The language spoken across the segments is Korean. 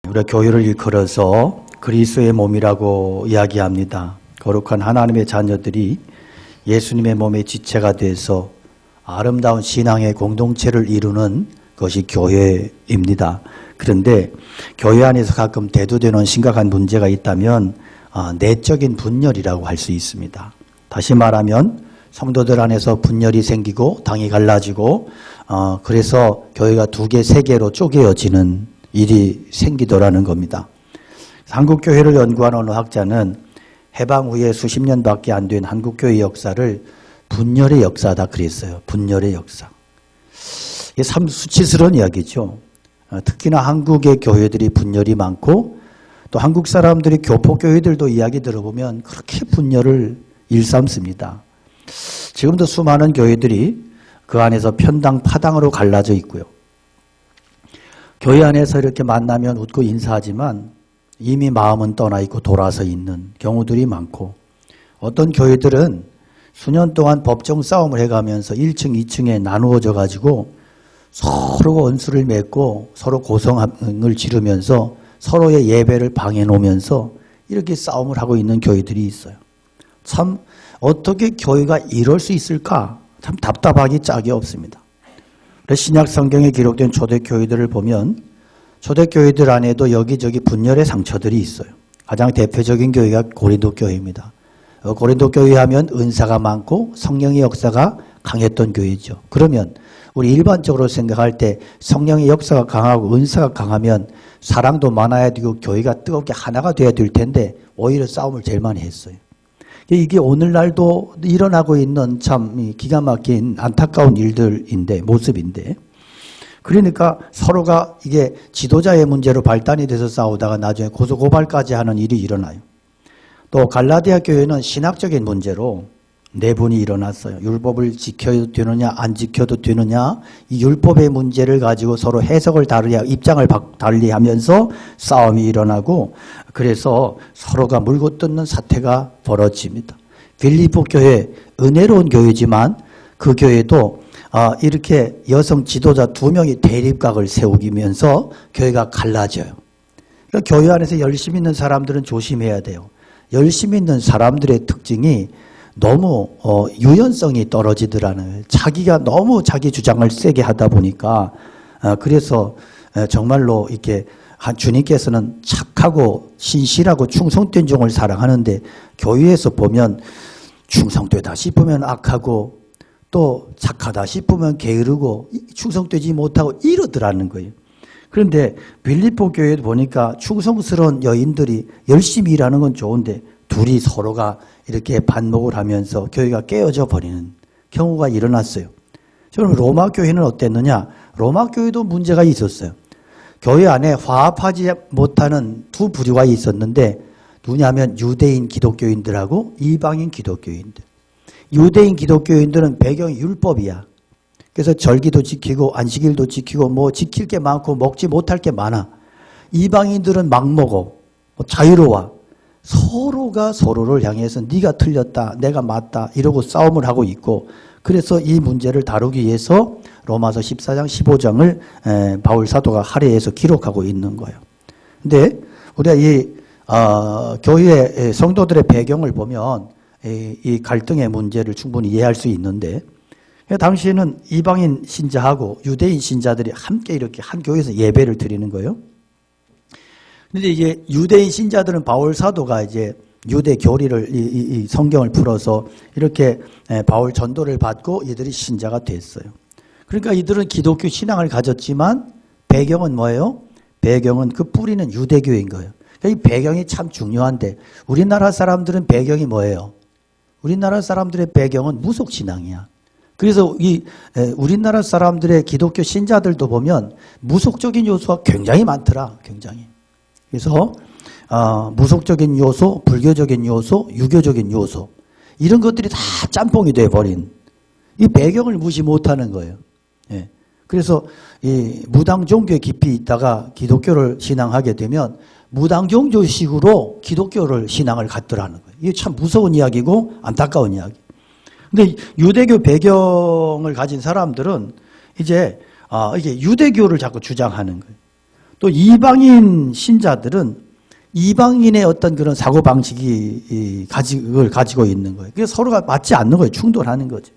우리가 교회를 일컬어서 그리스도의 몸이라고 이야기합니다. 거룩한 하나님의 자녀들이 예수님의 몸의 지체가 돼서 아름다운 신앙의 공동체를 이루는 것이 교회입니다. 그런데 교회 안에서 가끔 대두되는 심각한 문제가 있다면 내적인 분열이라고 할 수 있습니다. 다시 말하면 성도들 안에서 분열이 생기고 당이 갈라지고 그래서 교회가 두 개, 세 개로 쪼개어지는 일이 생기더라는 겁니다. 한국교회를 연구한 어느 학자는 해방 후에 수십 년밖에 안 된 한국교회 역사를 분열의 역사다 그랬어요. 분열의 역사. 이게 참 수치스러운 이야기죠. 특히나 한국의 교회들이 분열이 많고 또 한국 사람들이 교포교회들도 이야기 들어보면 그렇게 분열을 일삼습니다. 지금도 수많은 교회들이 그 안에서 편당, 파당으로 갈라져 있고요. 교회 안에서 이렇게 만나면 웃고 인사하지만 이미 마음은 떠나 있고 돌아서 있는 경우들이 많고 어떤 교회들은 수년 동안 법정 싸움을 해가면서 1층, 2층에 나누어져 가지고 서로 원수를 맺고 서로 고성을 지르면서 서로의 예배를 방해 놓으면서 이렇게 싸움을 하고 있는 교회들이 있어요. 참 어떻게 교회가 이럴 수 있을까? 참 답답하기 짝이 없습니다. 신약 성경에 기록된 초대교회들을 보면 초대교회들 안에도 여기저기 분열의 상처들이 있어요. 가장 대표적인 교회가 고린도 교회입니다. 고린도 교회 하면 은사가 많고 성령의 역사가 강했던 교회죠. 그러면 우리 일반적으로 생각할 때 성령의 역사가 강하고 은사가 강하면 사랑도 많아야 되고 교회가 뜨겁게 하나가 돼야 될 텐데 오히려 싸움을 제일 많이 했어요. 이게 오늘날도 일어나고 있는 참 기가 막힌 안타까운 일들인데 모습인데 그러니까 서로가 이게 지도자의 문제로 발단이 돼서 싸우다가 나중에 고소고발까지 하는 일이 일어나요. 또 갈라디아 교회는 신학적인 문제로 내분이 일어났어요. 율법을 지켜도 되느냐 안 지켜도 되느냐 이 율법의 문제를 가지고 서로 해석을 다르게 입장을 달리하면서 싸움이 일어나고 그래서 서로가 물고 뜯는 사태가 벌어집니다. 빌립보 교회 은혜로운 교회지만 그 교회도 이렇게 여성 지도자 2명이 대립각을 세우면서 교회가 갈라져요. 그러니까 교회 안에서 열심히 있는 사람들은 조심해야 돼요. 열심히 있는 사람들의 특징이 너무 유연성이 떨어지더라는 자기가 너무 자기 주장을 세게 하다 보니까 그래서 정말로 이렇게 주님께서는 착하고 신실하고 충성된 종을 사랑하는데 교회에서 보면 충성되다 싶으면 악하고 또 착하다 싶으면 게으르고 충성되지 못하고 이러더라는 거예요. 그런데 빌립보 교회에 보니까 충성스러운 여인들이 열심히 일하는 건 좋은데 둘이 서로가 이렇게 반목을 하면서 교회가 깨어져 버리는 경우가 일어났어요. 그럼 로마 교회는 어땠느냐? 로마 교회도 문제가 있었어요. 교회 안에 화합하지 못하는 두 부류가 있었는데 누구냐면 유대인 기독교인들하고 이방인 기독교인들. 유대인 기독교인들은 배경이 율법이야. 그래서 절기도 지키고 안식일도 지키고 뭐 지킬 게 많고 먹지 못할 게 많아. 이방인들은 막 먹어. 자유로워. 서로가 서로를 향해서 네가 틀렸다 내가 맞다 이러고 싸움을 하고 있고 그래서 이 문제를 다루기 위해서 로마서 14장 15장을 바울 사도가 할애해서 기록하고 있는 거예요. 근데 우리가 이 교회의 성도들의 배경을 보면 이 갈등의 문제를 충분히 이해할 수 있는데 당시에는 이방인 신자하고 유대인 신자들이 함께 이렇게 한 교회에서 예배를 드리는 거예요. 근데 이제 유대인 신자들은 바울 사도가 이제 유대 교리를 이 성경을 풀어서 이렇게 바울 전도를 받고 이들이 신자가 됐어요. 그러니까 이들은 기독교 신앙을 가졌지만 배경은 뭐예요? 배경은 그 뿌리는 유대교인 거예요. 그러니까 이 배경이 참 중요한데 우리나라 사람들은 배경이 뭐예요? 우리나라 사람들의 배경은 무속신앙이야. 그래서 우리나라 사람들의 기독교 신자들도 보면 무속적인 요소가 굉장히 많더라. 굉장히. 그래서 무속적인 요소, 불교적인 요소, 유교적인 요소 이런 것들이 다 짬뽕이 돼버린 이 배경을 무시 못하는 거예요. 예. 그래서 이 무당 종교에 깊이 있다가 기독교를 신앙하게 되면 무당 종교식으로 기독교를 신앙을 갖더라는 거예요. 이게 참 무서운 이야기고 안타까운 이야기. 근데 유대교 배경을 가진 사람들은 이제 이게 유대교를 자꾸 주장하는 거예요. 또 이방인 신자들은 이방인의 어떤 그런 사고방식이 가지고 있는 거예요. 그래서 서로가 맞지 않는 거예요. 충돌하는 거죠.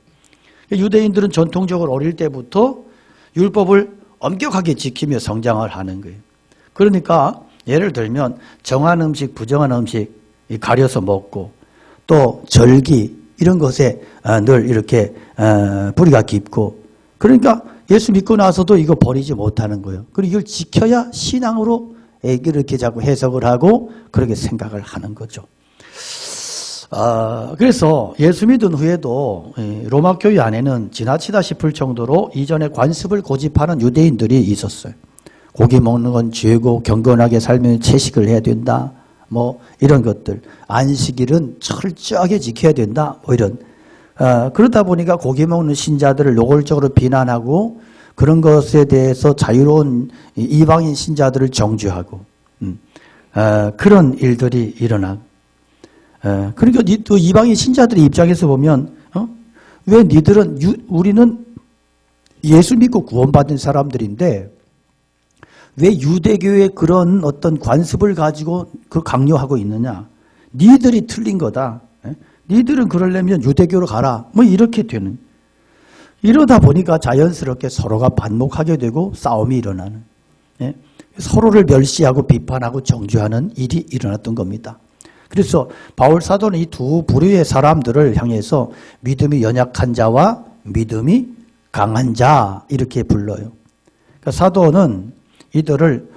유대인들은 전통적으로 어릴 때부터 율법을 엄격하게 지키며 성장을 하는 거예요. 그러니까 예를 들면 정한 음식, 부정한 음식 가려서 먹고 또 절기 이런 것에 늘 이렇게 뿌리가 깊고 그러니까 예수 믿고 나서도 이거 버리지 못하는 거예요. 그리고 이걸 지켜야 신앙으로 이렇게 자꾸 해석을 하고 그렇게 생각을 하는 거죠. 그래서 예수 믿은 후에도 로마 교회 안에는 지나치다 싶을 정도로 이전에 관습을 고집하는 유대인들이 있었어요. 고기 먹는 건 죄고 경건하게 살면 채식을 해야 된다. 뭐 이런 것들. 안식일은 철저하게 지켜야 된다. 뭐 이런. 그러다 보니까 고기 먹는 신자들을 노골적으로 비난하고 그런 것에 대해서 자유로운 이방인 신자들을 정죄하고 그런 일들이 일어나. 그러니까 또 이방인 신자들의 입장에서 보면 왜 니들은 우리는 예수 믿고 구원받은 사람들인데 왜 유대교의 그런 어떤 관습을 가지고 그 강요하고 있느냐. 니들이 틀린 거다. 니들은 그러려면 유대교로 가라. 뭐 이렇게 되는. 이러다 보니까 자연스럽게 서로가 반목하게 되고 싸움이 일어나는. 서로를 멸시하고 비판하고 정죄하는 일이 일어났던 겁니다. 그래서 바울 사도는 이 두 부류의 사람들을 향해서 믿음이 연약한 자와 믿음이 강한 자 이렇게 불러요. 그러니까 사도는 이들을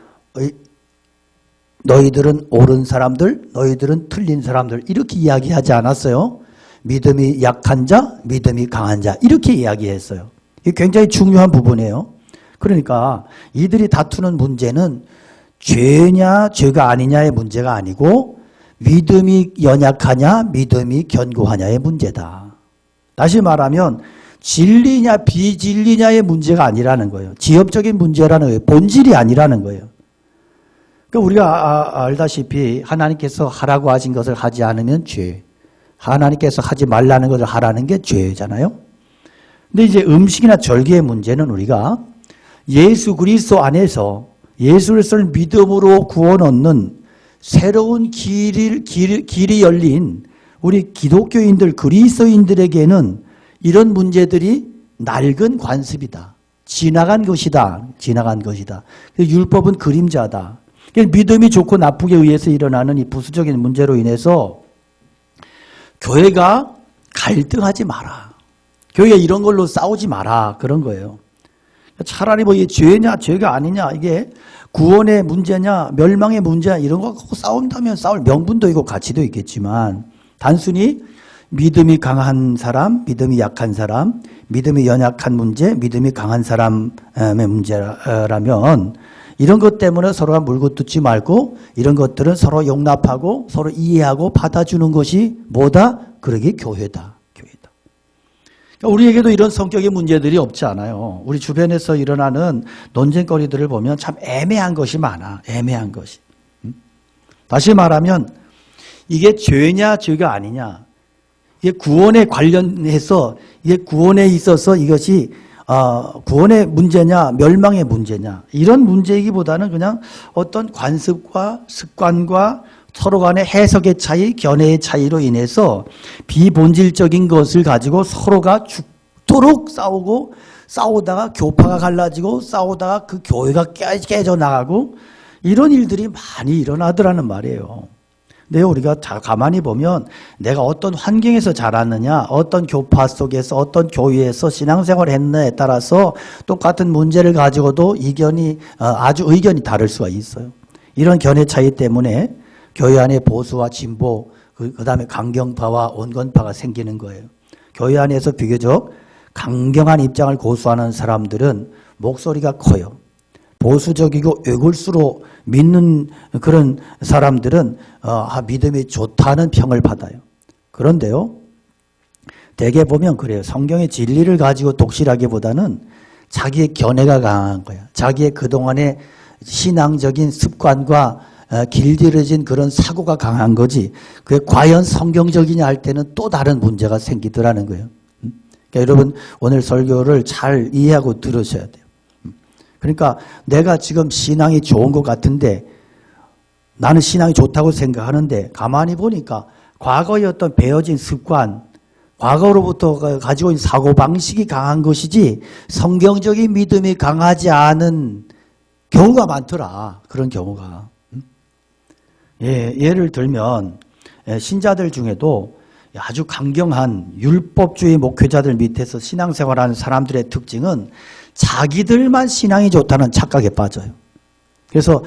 너희들은 옳은 사람들, 너희들은 틀린 사람들 이렇게 이야기하지 않았어요. 믿음이 약한 자, 믿음이 강한 자 이렇게 이야기했어요. 이게 굉장히 중요한 부분이에요. 그러니까 이들이 다투는 문제는 죄냐 죄가 아니냐의 문제가 아니고 믿음이 연약하냐 믿음이 견고하냐의 문제다. 다시 말하면 진리냐 비진리냐의 문제가 아니라는 거예요. 지엽적인 문제라는 거예요. 본질이 아니라는 거예요. 그러니까 우리가 알다시피 하나님께서 하라고 하신 것을 하지 않으면 죄. 하나님께서 하지 말라는 것을 하라는 게 죄잖아요. 근데 이제 음식이나 절기의 문제는 우리가 예수 그리스도 안에서 예수 그리스도를 믿음으로 구원 얻는 새로운 길이 열린 우리 기독교인들 그리스도인들에게는 이런 문제들이 낡은 관습이다. 지나간 것이다. 지나간 것이다. 율법은 그림자다. 믿음이 좋고 나쁘게 의해서 일어나는 이 부수적인 문제로 인해서 교회가 갈등하지 마라. 교회가 이런 걸로 싸우지 마라. 그런 거예요. 차라리 뭐 이게 죄냐 죄가 아니냐 이게 구원의 문제냐 멸망의 문제냐 이런 거 갖고 싸운다면 싸울 명분도 있고 가치도 있겠지만 단순히 믿음이 강한 사람, 믿음이 약한 사람, 믿음이 연약한 문제, 믿음이 강한 사람의 문제라면 이런 것 때문에 서로가 물고 뜯지 말고 이런 것들은 서로 용납하고 서로 이해하고 받아주는 것이 뭐다? 그러게 교회다. 교회다. 그러니까 우리에게도 이런 성격의 문제들이 없지 않아요. 우리 주변에서 일어나는 논쟁거리들을 보면 참 애매한 것이 많아. 애매한 것이. 다시 말하면 이게 죄냐 죄가 아니냐. 이게 구원에 관련해서 이게 구원에 있어서 이것이 구원의 문제냐 멸망의 문제냐 이런 문제이기보다는 그냥 어떤 관습과 습관과 서로 간의 해석의 차이, 견해의 차이로 인해서 비본질적인 것을 가지고 서로가 죽도록 싸우고 싸우다가 교파가 갈라지고 싸우다가 그 교회가 깨져나가고 이런 일들이 많이 일어나더라는 말이에요. 근데 우리가 가만히 보면 내가 어떤 환경에서 자랐느냐, 어떤 교파 속에서, 어떤 교회에서 신앙생활을 했느냐에 따라서 똑같은 문제를 가지고도 아주 의견이 다를 수가 있어요. 이런 견해 차이 때문에 교회 안에 보수와 진보, 그 다음에 강경파와 온건파가 생기는 거예요. 교회 안에서 비교적 강경한 입장을 고수하는 사람들은 목소리가 커요. 보수적이고 외골수로 믿는 그런 사람들은 믿음이 좋다는 평을 받아요. 그런데요, 대개 보면 그래요. 성경의 진리를 가지고 독실하기보다는 자기의 견해가 강한 거야. 자기의 그동안의 신앙적인 습관과 길들여진 그런 사고가 강한 거지. 그게 과연 성경적이냐 할 때는 또 다른 문제가 생기더라는 거예요. 그러니까 여러분 오늘 설교를 잘 이해하고 들으셔야 돼요. 그러니까 내가 지금 신앙이 좋은 것 같은데 나는 신앙이 좋다고 생각하는데 가만히 보니까 과거의 어떤 배어진 습관, 과거로부터 가지고 있는 사고방식이 강한 것이지 성경적인 믿음이 강하지 않은 경우가 많더라. 그런 경우가. 예를 들면 신자들 중에도 아주 강경한 율법주의 목회자들 밑에서 신앙생활하는 사람들의 특징은 자기들만 신앙이 좋다는 착각에 빠져요. 그래서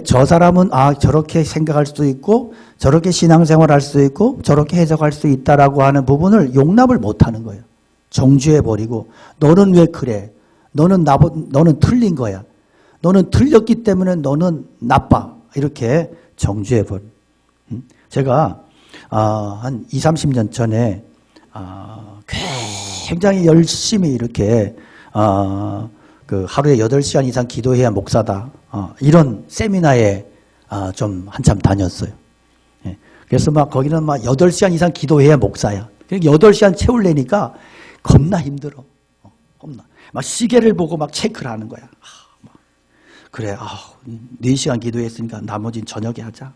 저 사람은 저렇게 생각할 수도 있고 저렇게 신앙생활할 수도 있고 저렇게 해석할 수 있다라고 하는 부분을 용납을 못하는 거예요. 정죄해버리고 너는 왜 그래? 너는 틀린 거야. 너는 틀렸기 때문에 너는 나빠. 이렇게 정죄해버려. 제가 한 20, 30년 전에 굉장히 열심히 이렇게 그 하루에 8시간 이상 기도해야 목사다. 이런 세미나에 좀 한참 다녔어요. 예. 그래서 막 거기는 막 8시간 이상 기도해야 목사야. 그러니까 8시간 채우려니까 겁나 힘들어. 겁나. 막 시계를 보고 막 체크를 하는 거야. 그래, 4시간 기도했으니까 나머지는 저녁에 하자.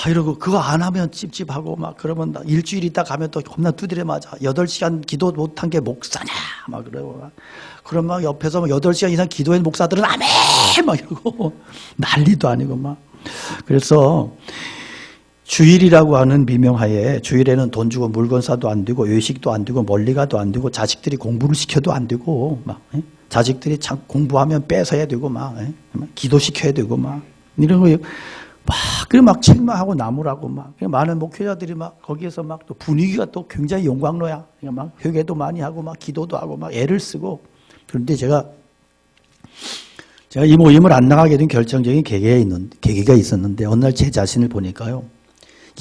이러고 그거 안 하면 찝찝하고 막 그러면 일주일 있다 가면 또 겁나 두드려 맞아. 8시간 기도 못한 게 목사냐. 막 그러고. 그럼 막 옆에서 막 8시간 이상 기도한 목사들은 아멘! 막 이러고 난리도 아니고 막. 그래서 주일이라고 하는 미명하에 주일에는 돈 주고 물건 사도 안 되고 외식도 안 되고 멀리 가도 안 되고 자식들이 공부를 시켜도 안 되고 막 자식들이 공부하면 뺏어야 되고 막 기도시켜야 되고 막 이런 거 그래 막 책망하고 나무라고 막 많은 목회자들이 막 거기에서 막 또 분위기가 또 굉장히 영광로야. 막 회개도 많이 하고 막 기도도 하고 막 애를 쓰고. 그런데 제가 이 모임을 안 나가게 된 결정적인 계기가 있었는데 어느 날 제 자신을 보니까요.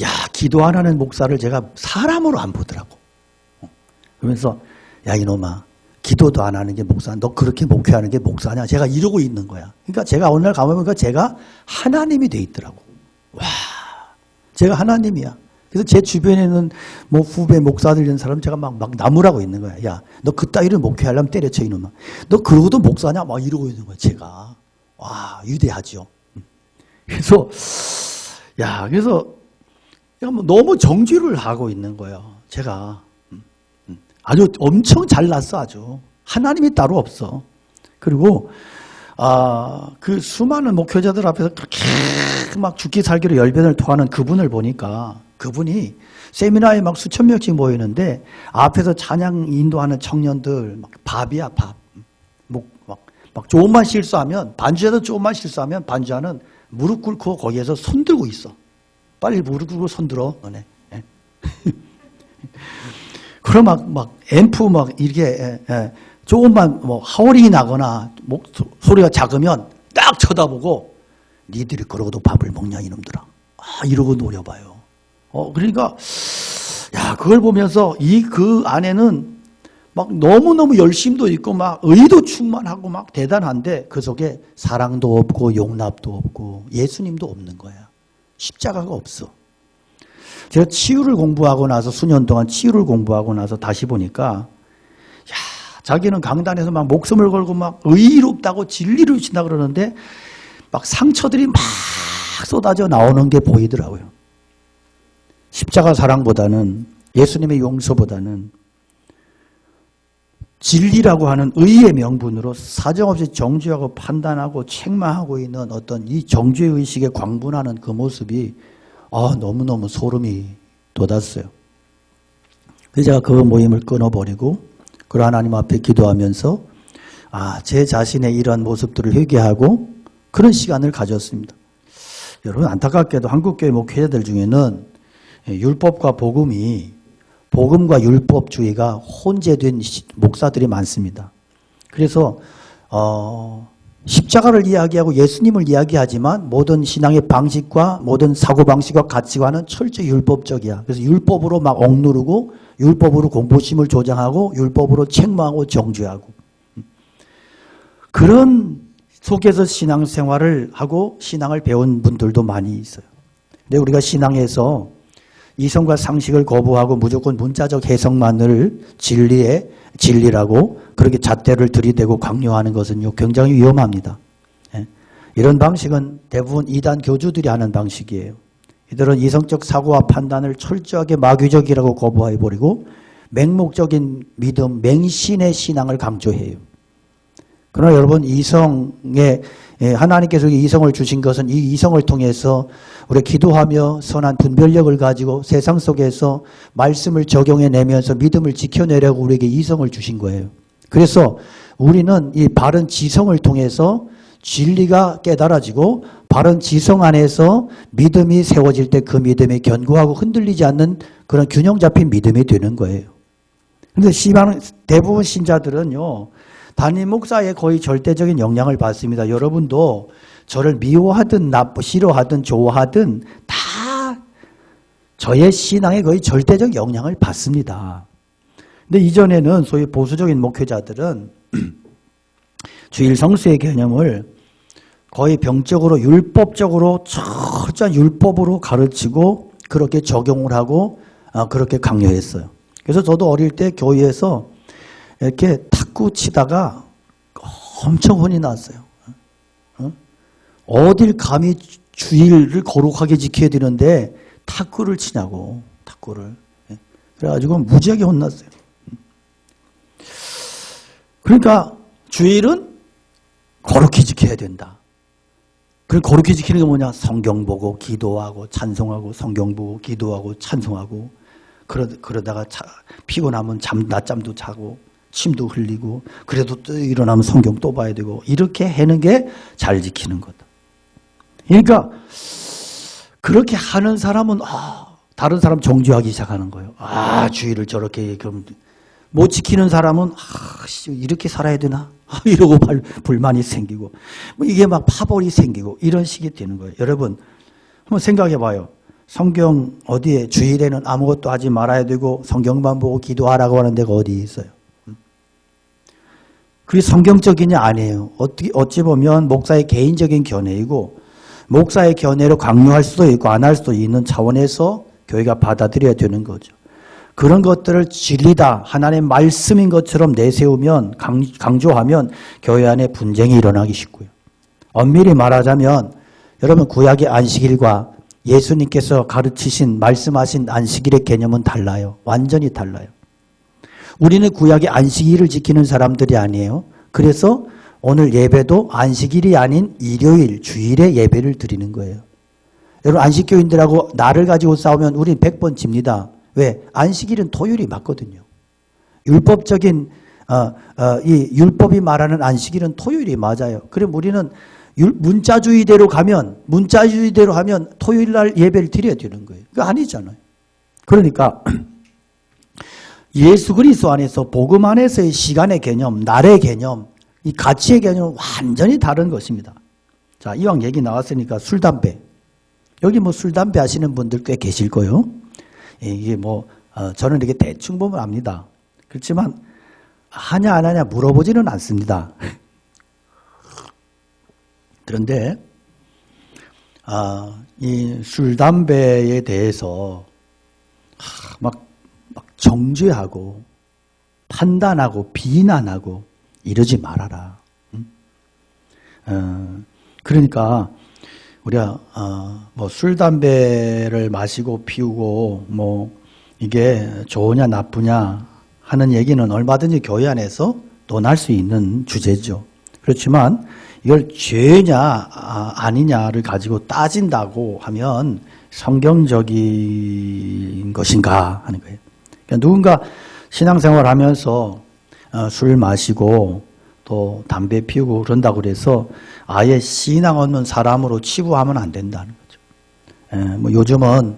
야, 기도 안 하는 목사를 제가 사람으로 안 보더라고. 그러면서 야, 이놈아. 기도도 안 하는 게 목사. 너 그렇게 목회하는 게 목사냐? 제가 이러고 있는 거야. 그러니까 제가 어느 날 가보니까 제가 하나님이 돼 있더라고. 와, 제가 하나님이야. 그래서 제 주변에는 뭐 후배 목사들 이런 사람 제가 막 나무라고 있는 거야. 야, 너 그따위를 목회하려면 때려쳐 이놈아. 너 그러고도 목사냐? 막 이러고 있는 거야. 제가. 와, 위대하죠. 그래서 뭐 너무 정죄를 하고 있는 거예요. 제가. 아주 엄청 잘났어, 아주. 하나님이 따로 없어. 그리고, 그 수많은 목회자들 앞에서 그렇게 막 죽기 살기로 열변을 토하는 그분을 보니까 그분이 세미나에 막 수천 명씩 모이는데 앞에서 찬양 인도하는 청년들 막 밥이야, 밥. 막 조금만 실수하면, 반주자도 조금만 실수하면 반주자는 무릎 꿇고 거기에서 손 들고 있어. 빨리 무릎 꿇고 손 들어, 너네. 그럼 막 앰프 막 이렇게 조금만 뭐 하울링이 나거나 소리가 작으면 딱 쳐다보고 니들이 그러고도 밥을 먹냐 이놈들아. 이러고 노려봐요. 그러니까 야, 그걸 보면서 그 안에는 막 너무너무 열심도 있고 막 의도 충만하고 막 대단한데 그 속에 사랑도 없고 용납도 없고 예수님도 없는 거야. 십자가가 없어. 제가 치유를 공부하고 나서 수년 동안 치유를 공부하고 나서 다시 보니까 야, 자기는 강단에서 막 목숨을 걸고 막 의롭다고 진리를 주신다 그러는데 막 상처들이 막 쏟아져 나오는 게 보이더라고요. 십자가 사랑보다는 예수님의 용서보다는 진리라고 하는 의의 명분으로 사정없이 정죄하고 판단하고 책망하고 있는 어떤 이 정죄의식에 광분하는 그 모습이 너무너무 소름이 돋았어요. 그래서 제가 그 모임을 끊어버리고 그리고 하나님 앞에 기도하면서 제 자신의 이러한 모습들을 회개하고 그런 시간을 가졌습니다. 여러분 안타깝게도 한국교회 목회자들 중에는 율법과 복음과 율법주의가 혼재된 목사들이 많습니다. 그래서 십자가를 이야기하고 예수님을 이야기하지만 모든 신앙의 방식과 모든 사고방식과 가치관은 철저히 율법적이야. 그래서 율법으로 막 억누르고 율법으로 공포심을 조장하고 율법으로 책망하고 정죄하고 그런 속에서 신앙생활을 하고 신앙을 배운 분들도 많이 있어요. 근데 우리가 신앙에서 이성과 상식을 거부하고 무조건 문자적 해석만을 진리라고 그렇게 잣대를 들이대고 강요하는 것은요, 굉장히 위험합니다. 예. 이런 방식은 대부분 이단 교주들이 하는 방식이에요. 이들은 이성적 사고와 판단을 철저하게 마귀적이라고 거부해버리고 맹목적인 믿음, 맹신의 신앙을 강조해요. 그러나 여러분, 하나님께서 이성을 주신 것은 이 이성을 통해서 우리가 기도하며 선한 분별력을 가지고 세상 속에서 말씀을 적용해내면서 믿음을 지켜내려고 우리에게 이성을 주신 거예요. 그래서 우리는 이 바른 지성을 통해서 진리가 깨달아지고 바른 지성 안에서 믿음이 세워질 때 그 믿음이 견고하고 흔들리지 않는 그런 균형 잡힌 믿음이 되는 거예요. 그런데 대부분 신자들은요, 담임 목사의 거의 절대적인 영향을 받습니다. 여러분도 저를 미워하든 싫어하든 좋아하든 다 저의 신앙에 거의 절대적 영향을 받습니다. 근데 이전에는 소위 보수적인 목회자들은 주일 성수의 개념을 거의 병적으로 율법적으로 철저한 율법으로 가르치고 그렇게 적용을 하고 그렇게 강요했어요. 그래서 저도 어릴 때 교회에서 이렇게 탁구 치다가 엄청 혼이 났어요. 어딜 감히 주일을 거룩하게 지켜야 되는데 탁구를 치냐고, 탁구를. 그래가지고 무지하게 혼났어요. 그러니까 주일은 거룩히 지켜야 된다. 그럼 거룩히 지키는 게 뭐냐? 성경 보고 기도하고 찬송하고 성경 보고 기도하고 찬송하고 그러다가 피곤하면 낮잠도 자고 침도 흘리고 그래도 또 일어나면 성경 또 봐야 되고 이렇게 하는 게 잘 지키는 거다. 그러니까 그렇게 하는 사람은 다른 사람 정죄하기 시작하는 거예요. 주의를 저렇게 그럼 못 지키는 사람은 이렇게 살아야 되나? 이러고 불만이 생기고 이게 막 파벌이 생기고 이런 식이 되는 거예요. 여러분 한번 생각해 봐요. 성경 어디에 주일에는 아무것도 하지 말아야 되고 성경만 보고 기도하라고 하는 데가 어디 있어요? 그게 성경적이냐? 아니에요. 어찌 보면 목사의 개인적인 견해이고 목사의 견해로 강요할 수도 있고 안 할 수도 있는 차원에서 교회가 받아들여야 되는 거죠. 그런 것들을 진리다, 하나님의 말씀인 것처럼 내세우면, 강조하면 교회 안에 분쟁이 일어나기 쉽고요. 엄밀히 말하자면 여러분 구약의 안식일과 예수님께서 가르치신, 말씀하신 안식일의 개념은 달라요. 완전히 달라요. 우리는 구약의 안식일을 지키는 사람들이 아니에요. 그래서 오늘 예배도 안식일이 아닌 일요일, 주일에 예배를 드리는 거예요. 여러분 안식교인들하고 날을 가지고 싸우면 우리는 100번 집니다. 왜? 안식일은 토요일이 맞거든요. 율법적인 이 율법이 말하는 안식일은 토요일이 맞아요. 그럼 우리는 문자주의대로 하면 토요일 날 예배를 드려야 되는 거예요. 그거 아니잖아요. 그러니까 예수 그리스도 안에서 복음 안에서의 시간의 개념, 날의 개념, 이 가치의 개념은 완전히 다른 것입니다. 자, 이왕 얘기 나왔으니까 술, 담배. 여기 술, 담배 하시는 분들 꽤 계실 거예요. 이게 저는 이렇게 대충 보면 압니다. 그렇지만 하냐 안 하냐 물어보지는 않습니다. 그런데 이 술, 담배에 대해서 막 정죄하고 판단하고 비난하고 이러지 말아라. 그러니까 우리가 술, 담배를 마시고 피우고 이게 좋으냐 나쁘냐 하는 얘기는 얼마든지 교회 안에서 논할 수 있는 주제죠. 그렇지만 이걸 죄냐 아니냐를 가지고 따진다고 하면 성경적인 것인가 하는 거예요. 그러니까 누군가 신앙생활 하면서 술 마시고 또 담배 피우고 그런다고 그래서 아예 신앙 없는 사람으로 치부하면 안 된다는 거죠. 요즘은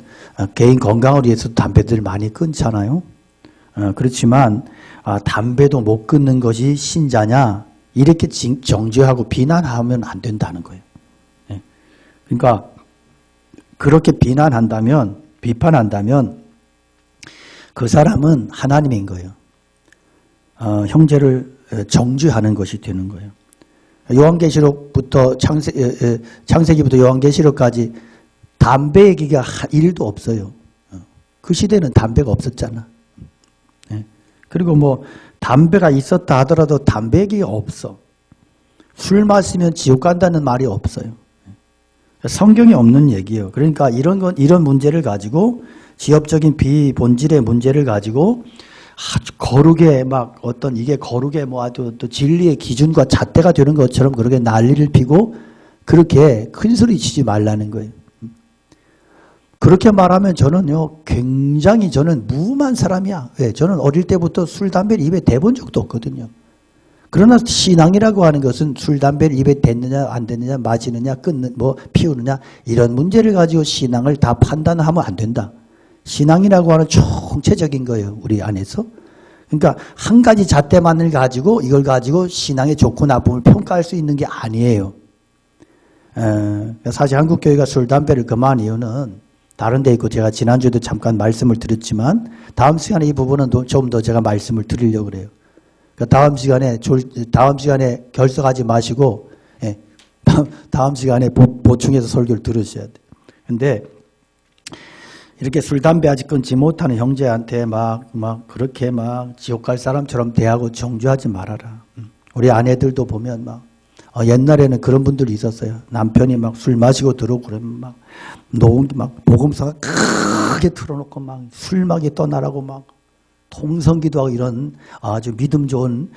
개인 건강을 위해서 담배들 많이 끊잖아요. 그렇지만 담배도 못 끊는 것이 신자냐 이렇게 정죄하고 비난하면 안 된다는 거예요. 그러니까 그렇게 비판한다면 그 사람은 하나님인 거예요. 형제를 정죄하는 것이 되는 거예요. 요한계시록부터 창세기부터 요한계시록까지 담배 얘기가 1도 없어요. 그 시대는 담배가 없었잖아. 예. 그리고 뭐 담배가 있었다 하더라도 담배 얘기가 없어. 술 마시면 지옥 간다는 말이 없어요. 성경에 없는 얘기예요. 그러니까 이런 문제를 가지고 지엽적인 비본질의 문제를 가지고 아주 거룩의 막 어떤 이게 거룩의 뭐 아주 또 진리의 기준과 잣대가 되는 것처럼 그렇게 난리를 피고 그렇게 큰 소리 치지 말라는 거예요. 그렇게 말하면 저는요, 굉장히 저는 무음한 사람이야. 왜? 저는 어릴 때부터 술, 담배를 입에 대본 적도 없거든요. 그러나 신앙이라고 하는 것은 술, 담배를 입에 댔느냐, 안 댔느냐, 마시느냐, 피우느냐, 이런 문제를 가지고 신앙을 다 판단하면 안 된다. 신앙이라고 하는 총체적인 거예요, 우리 안에서. 그러니까 한 가지 잣대만을 가지고 이걸 가지고 신앙의 좋고 나쁨을 평가할 수 있는 게 아니에요. 사실 한국교회가 술, 담배를 금한 이유는 다른 데 있고 제가 지난주에도 잠깐 말씀을 드렸지만 다음 시간에 이 부분은 좀 더 제가 말씀을 드리려고 그래요. 다음 시간에 결석하지 마시고, 예, 다음 시간에 보충해서 설교를 들으셔야 돼요. 근데, 이렇게 술, 담배 아직 끊지 못하는 형제한테 그렇게 지옥 갈 사람처럼 대하고 정죄하지 말아라. 우리 아내들도 보면 옛날에는 그런 분들이 있었어요. 남편이 술 마시고 들어오고 그러면 복음서가 크게 틀어놓고 술막이 떠나라고 통성기도 하고 이런 아주 믿음 좋은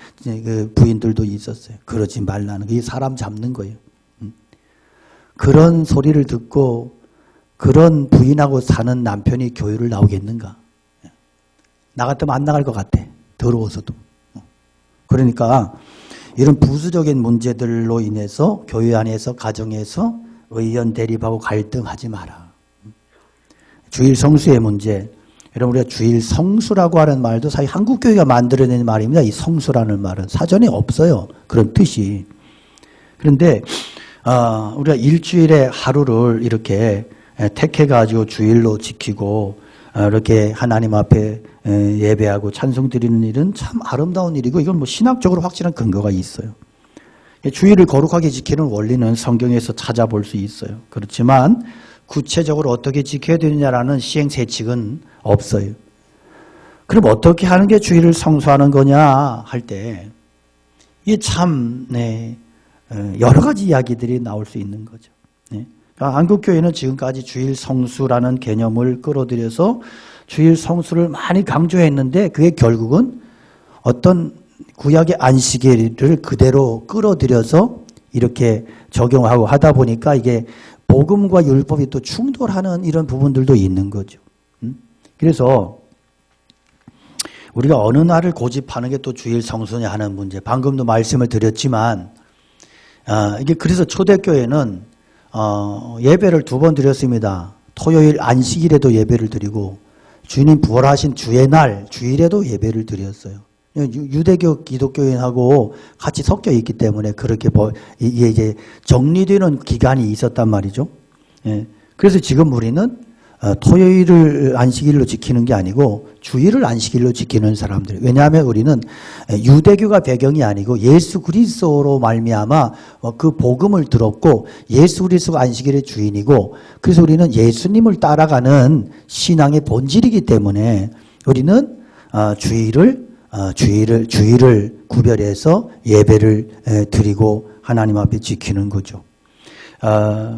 부인들도 있었어요. 그러지 말라는 게 사람 잡는 거예요. 그런 소리를 듣고 그런 부인하고 사는 남편이 교회를 나오겠는가? 나 같으면 안 나갈 것 같아. 더러워서도. 그러니까 이런 부수적인 문제들로 인해서 교회 안에서 가정에서 의견 대립하고 갈등하지 마라. 주일 성수의 문제. 여러분 우리가 주일 성수라고 하는 말도 사실 한국교회가 만들어낸 말입니다. 이 성수라는 말은 사전에 없어요. 그런 뜻이. 그런데 우리가 일주일에 하루를 이렇게 택해가지고 주일로 지키고 이렇게 하나님 앞에 예배하고 찬송 드리는 일은 참 아름다운 일이고 이건 신학적으로 확실한 근거가 있어요. 주일을 거룩하게 지키는 원리는 성경에서 찾아볼 수 있어요. 그렇지만 구체적으로 어떻게 지켜야 되느냐라는 시행세칙은 없어요. 그럼 어떻게 하는 게 주일을 성수하는 거냐 할 때 이게 참 여러 가지 이야기들이 나올 수 있는 거죠. 그러니까 한국교회는 지금까지 주일 성수라는 개념을 끌어들여서 주일 성수를 많이 강조했는데 그게 결국은 어떤 구약의 안식일을 그대로 끌어들여서 이렇게 적용하고 하다 보니까 이게 복음과 율법이 또 충돌하는 이런 부분들도 있는 거죠. 그래서 우리가 어느 날을 고집하는 게 또 주일 성수냐 하는 문제. 방금도 말씀을 드렸지만 이게 그래서 초대교회는 예배를 2번 드렸습니다. 토요일 안식일에도 예배를 드리고 주님 부활하신 주의 날 주일에도 예배를 드렸어요. 유대교 기독교인하고 같이 섞여 있기 때문에 그렇게 이제 정리되는 기간이 있었단 말이죠. 그래서 지금 우리는 토요일을 안식일로 지키는 게 아니고 주일을 안식일로 지키는 사람들. 왜냐하면 우리는 유대교가 배경이 아니고 예수 그리스도로 말미암아 그 복음을 들었고 예수 그리스도가 안식일의 주인이고 그래서 우리는 예수님을 따라가는 신앙의 본질이기 때문에 우리는 주일을 구별해서 예배를 드리고 하나님 앞에 지키는 거죠.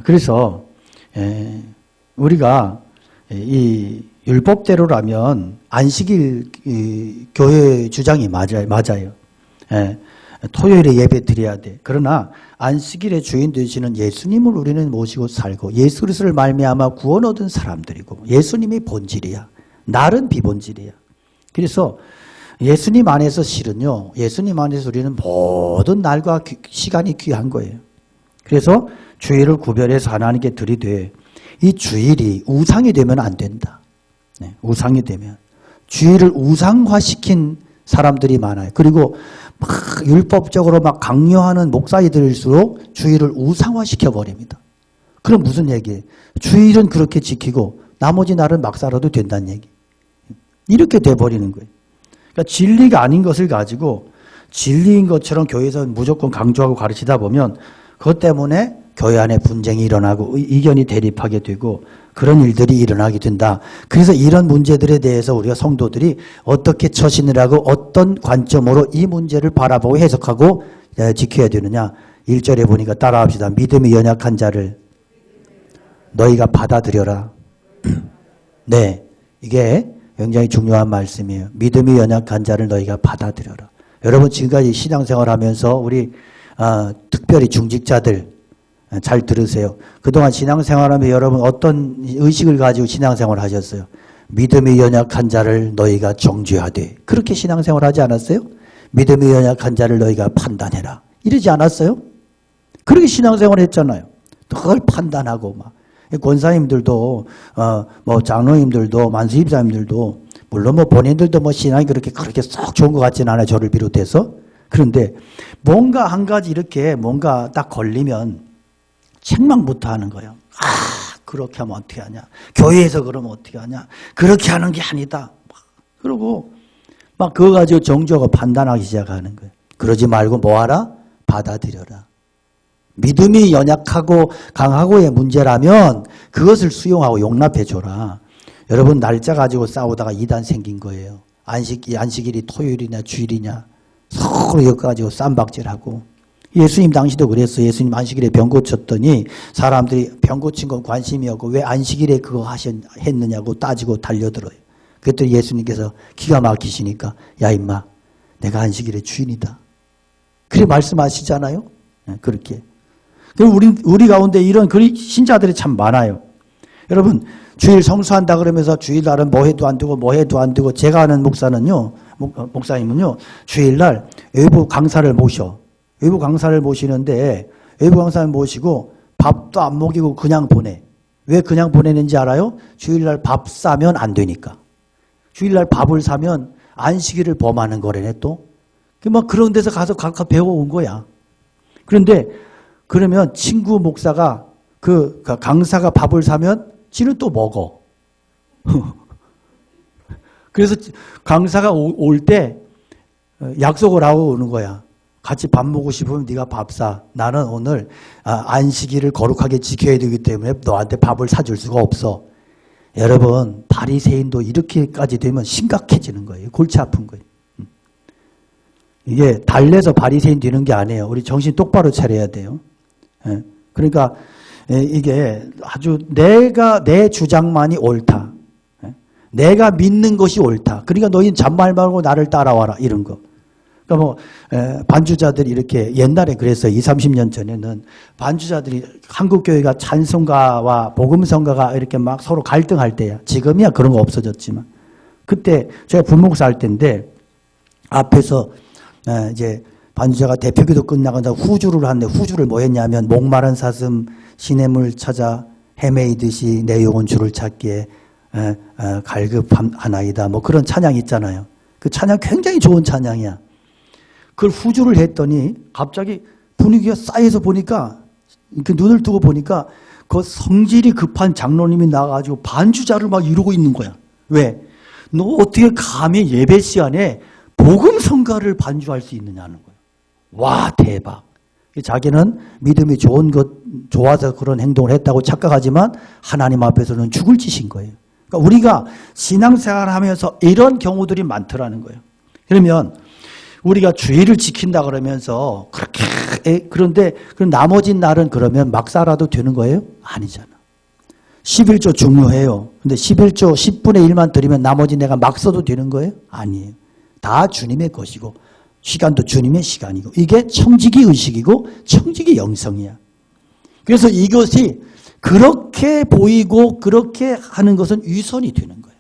그래서 우리가 이 율법대로라면 안식일 교회 주장이 맞아요. 토요일에 예배 드려야 돼. 그러나 안식일의 주인 되시는 예수님을 우리는 모시고 살고 예수 그리스도를 말미암아 구원 얻은 사람들이고 예수님이 본질이야. 날은 비본질이야. 그래서 예수님 안에서 실은요. 예수님 안에서 우리는 모든 날과 시간이 귀한 거예요. 그래서 주일을 구별해서 하나님께 드리되 이 주일이 우상이 되면 안 된다. 우상이 되면. 주일을 우상화시킨 사람들이 많아요. 그리고 율법적으로 강요하는 목사들일수록 주일을 우상화시켜버립니다. 그럼 무슨 얘기예요? 주일은 그렇게 지키고 나머지 날은 막 살아도 된다는 얘기. 이렇게 돼버리는 거예요. 그러니까 진리가 아닌 것을 가지고 진리인 것처럼 교회에서 무조건 강조하고 가르치다 보면 그것 때문에 교회 안에 분쟁이 일어나고 의견이 대립하게 되고 그런 일들이 일어나게 된다. 그래서 이런 문제들에 대해서 우리가 성도들이 어떻게 처신을 하고 어떤 관점으로 이 문제를 바라보고 해석하고 지켜야 되느냐. 1절에 보니까 따라합시다. 믿음이 연약한 자를 너희가 받아들여라. 네, 이게 굉장히 중요한 말씀이에요. 믿음이 연약한 자를 너희가 받아들여라. 여러분 지금까지 신앙생활 하면서 우리 특별히 중직자들 잘 들으세요. 그동안 신앙생활하면 여러분 어떤 의식을 가지고 신앙생활 하셨어요? 믿음이 연약한 자를 너희가 정죄하되. 그렇게 신앙생활 하지 않았어요? 믿음이 연약한 자를 너희가 판단해라. 이러지 않았어요? 그렇게 신앙생활 했잖아요. 그걸 판단하고 막. 권사님들도 뭐 장로님들도 만수입사님들도 물론 뭐 본인들도 뭐 신앙이 그렇게 썩 좋은 것 같지는 않아요. 저를 비롯해서. 그런데 뭔가 한 가지 이렇게 뭔가 딱 걸리면 책망부터 하는 거예요. 그렇게 하면 어떻게 하냐. 교회에서 그러면 어떻게 하냐. 그렇게 하는 게 아니다. 그러고 막 그거 가지고 정죄하고 판단하기 시작하는 거예요. 그러지 말고 뭐하라? 받아들여라. 믿음이 연약하고 강하고의 문제라면 그것을 수용하고 용납해줘라. 여러분 날짜 가지고 싸우다가 이단 생긴 거예요. 안식일이 토요일이냐 주일이냐 서로 이거 가지고 쌈박질하고. 예수님 당시도 그랬어요. 예수님 안식일에 병 고쳤더니 사람들이 병 고친 건 관심이 없고 왜 안식일에 그거 했느냐고 따지고 달려들어요. 그랬더니 예수님께서 기가 막히시니까 야 임마 내가 안식일의 주인이다. 그렇게 말씀하시잖아요. 그렇게. 우리 가운데 이런 신자들이 참 많아요. 여러분 주일 성수한다 그러면서 주일날은 뭐 해도 안 되고 제가 아는 목사님은요 주일날 외부 강사를 모셔. 외부 강사를 모시는데 외부 강사를 모시고 밥도 안 먹이고 그냥 보내. 왜 그냥 보내는지 알아요? 주일날 밥 싸면 안 되니까. 주일날 밥을 사면 안식일을 범하는 거래네 또. 막 그런 데서 가서 각각 배워온 거야. 그런데 그러면 친구 목사가 그 강사가 밥을 사면 지는 또 먹어. 그래서 강사가 올 때 약속을 하고 오는 거야. 같이 밥 먹고 싶으면 네가 밥 사. 나는 오늘 안식일을 거룩하게 지켜야 되기 때문에 너한테 밥을 사줄 수가 없어. 여러분 바리새인도 이렇게까지 되면 심각해지는 거예요. 골치 아픈 거예요. 이게 달래서 바리새인 되는 게 아니에요. 우리 정신 똑바로 차려야 돼요. 그러니까 이게 아주 내 주장만이 옳다. 내가 믿는 것이 옳다. 그러니까 너희는 잔말 말고 나를 따라와라. 이런 거. 그러니까 뭐 반주자들이 이렇게 옛날에 그랬어요. 20, 30년 전에는 반주자들이 한국교회가 찬송가와 복음성가가 이렇게 막 서로 갈등할 때야. 지금이야 그런 거 없어졌지만 그때 제가 부목사 할 때인데 앞에서 이제 반주자가 대표기도 끝나고 후주를 하는데 후주를 뭐 했냐면 목마른 사슴 시냇물 찾아 헤매이듯이 내 영혼 주를 찾기에 갈급하나이다. 뭐 그런 찬양 있잖아요. 그 찬양 굉장히 좋은 찬양이야. 그걸 후주를 했더니 갑자기 분위기가 싸해서 보니까 그 눈을 뜨고 보니까 그 성질이 급한 장로님이 나와가지고 반주자를 막 이러고 있는 거야. 왜? 너 어떻게 감히 예배 시간에 복음성가를 반주할 수 있느냐는 거야. 와 대박. 자기는 믿음이 좋아서 그런 행동을 했다고 착각하지만 하나님 앞에서는 죽을 짓인 거예요. 그러니까 우리가 신앙생활을 하면서 이런 경우들이 많더라는 거예요. 그러면 우리가 주의를 지킨다 그러면서 그런데 그럼 나머지 날은 그러면 막 살아도 되는 거예요? 아니잖아. 11조 중요해요. 근데 11조 10분의 1만 드리면 나머지 내가 막 써도 되는 거예요? 아니에요. 다 주님의 것이고 시간도 주님의 시간이고 이게 청지기 의식이고 청지기 영성이야. 그래서 이것이 그렇게 보이고 그렇게 하는 것은 위선이 되는 거예요.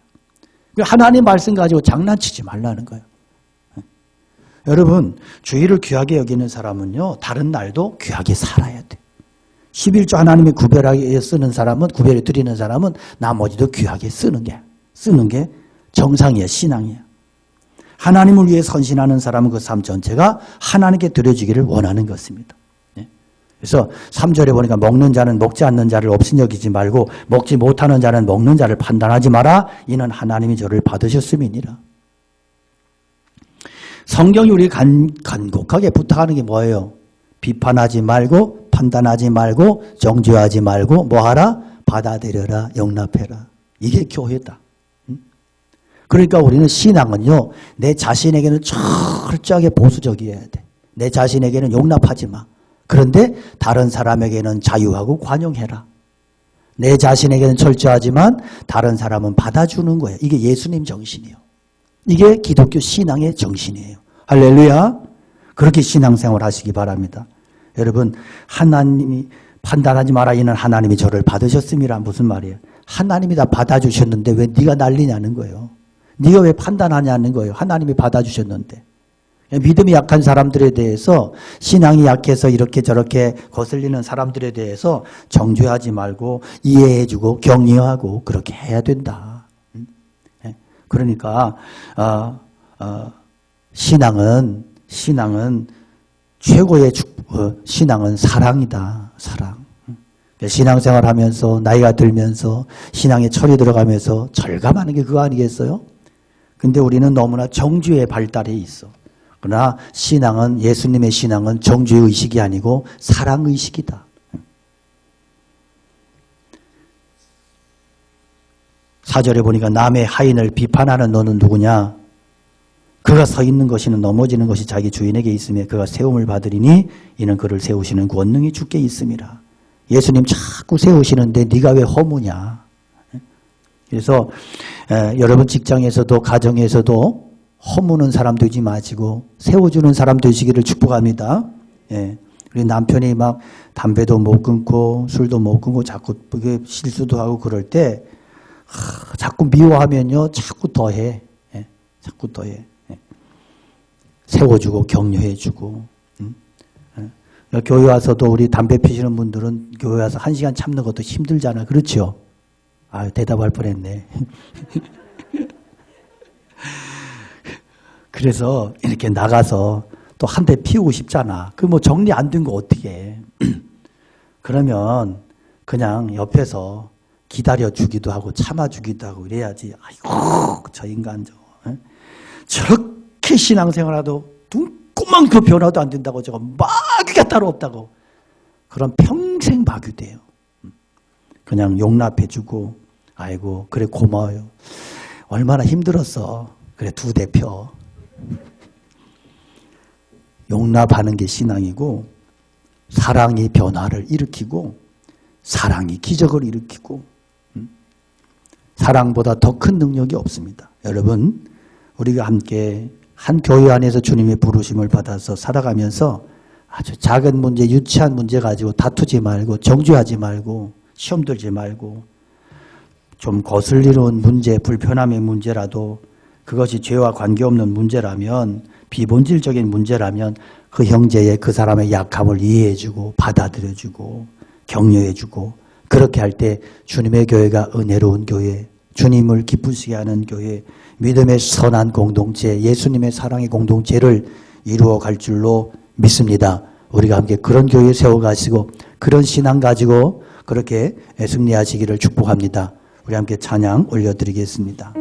하나님 말씀 가지고 장난치지 말라는 거예요. 여러분 주일을 귀하게 여기는 사람은요 다른 날도 귀하게 살아야 돼. 11조 하나님이 구별하게 쓰는 사람은 구별해 드리는 사람은 나머지도 귀하게 쓰는 게 정상이야. 신앙이야. 하나님을 위해 선신하는 사람은 그 삶 전체가 하나님께 드려지기를 원하는 것입니다. 그래서 3절에 보니까 먹는 자는 먹지 않는 자를 없인 여기지 말고 먹지 못하는 자는 먹는 자를 판단하지 마라. 이는 하나님이 저를 받으셨음이니라. 성경이 우리 간곡하게 부탁하는 게 뭐예요? 비판하지 말고 판단하지 말고 정죄하지 말고 뭐하라? 받아들여라, 용납해라. 이게 교회다. 그러니까 우리는 신앙은요, 내 자신에게는 철저하게 보수적이어야 돼. 내 자신에게는 용납하지 마. 그런데 다른 사람에게는 자유하고 관용해라. 내 자신에게는 철저하지만 다른 사람은 받아주는 거예요. 이게 예수님 정신이에요. 이게 기독교 신앙의 정신이에요. 할렐루야. 그렇게 신앙생활 하시기 바랍니다. 여러분, 하나님이 판단하지 마라 이는 하나님이 저를 받으셨음이란 무슨 말이에요? 하나님이 다 받아주셨는데 왜 네가 난리냐는 거예요. 네가 왜 판단하냐는 거예요. 하나님이 받아주셨는데. 믿음이 약한 사람들에 대해서, 신앙이 약해서 이렇게 저렇게 거슬리는 사람들에 대해서 정죄하지 말고 이해해주고 격려하고 그렇게 해야 된다. 그러니까 신앙은 최고의 신앙은 사랑이다. 사랑. 신앙생활하면서 나이가 들면서 신앙에 철이 들어가면서 절감하는 게 그거 아니겠어요? 근데 우리는 너무나 정죄의 발달에 있어. 그러나 신앙은, 예수님의 신앙은 정죄의식이 아니고 사랑의식이다. 4절에 보니까 남의 하인을 비판하는 너는 누구냐? 그가 서 있는 것이는 넘어지는 것이 자기 주인에게 있으며 그가 세움을 받으리니 이는 그를 세우시는 권능이 주께 있음이라. 예수님 자꾸 세우시는데 네가 왜 허무냐? 그래서 여러분 직장에서도 가정에서도 허무는 사람 되지 마시고 세워주는 사람 되시기를 축복합니다. 우리 남편이 막 담배도 못 끊고 술도 못 끊고 자꾸 실수도 하고 그럴 때 자꾸 미워하면요 자꾸 더해. 자꾸 더해. 세워주고 격려해주고. 교회 와서도 우리 담배 피시는 분들은 교회 와서 1시간 참는 것도 힘들잖아. 그렇죠? 대답할 뻔했네. 그래서 이렇게 나가서 또 한 대 피우고 싶잖아. 그 뭐 정리 안 된 거 어떻게 해. 그러면 그냥 옆에서 기다려주기도 하고 참아주기도 하고 이래야지. 아이고 저 인간 저렇게 신앙생활하도 눈꼬만 그 변화도 안 된다고 저거 마귀가 따로 없다고. 그럼 평생 마귀돼요. 그냥 용납해주고 아이고 그래 고마워요. 얼마나 힘들었어. 그래 2대 펴. 용납하는 게 신앙이고 사랑이 변화를 일으키고 사랑이 기적을 일으키고 사랑보다 더 큰 능력이 없습니다. 여러분 우리가 함께 한 교회 안에서 주님의 부르심을 받아서 살아가면서 아주 작은 문제, 유치한 문제 가지고 다투지 말고 정죄하지 말고 시험 들지 말고 좀 거슬리는 문제, 불편함의 문제라도 그것이 죄와 관계없는 문제라면 비본질적인 문제라면 그 형제의 그 사람의 약함을 이해해주고 받아들여주고 격려해주고 그렇게 할 때 주님의 교회가 은혜로운 교회, 주님을 기쁘시게 하는 교회, 믿음의 선한 공동체, 예수님의 사랑의 공동체를 이루어갈 줄로 믿습니다. 우리가 함께 그런 교회 세워가시고 그런 신앙 가지고 그렇게 승리하시기를 축복합니다. 우리 함께 찬양 올려드리겠습니다.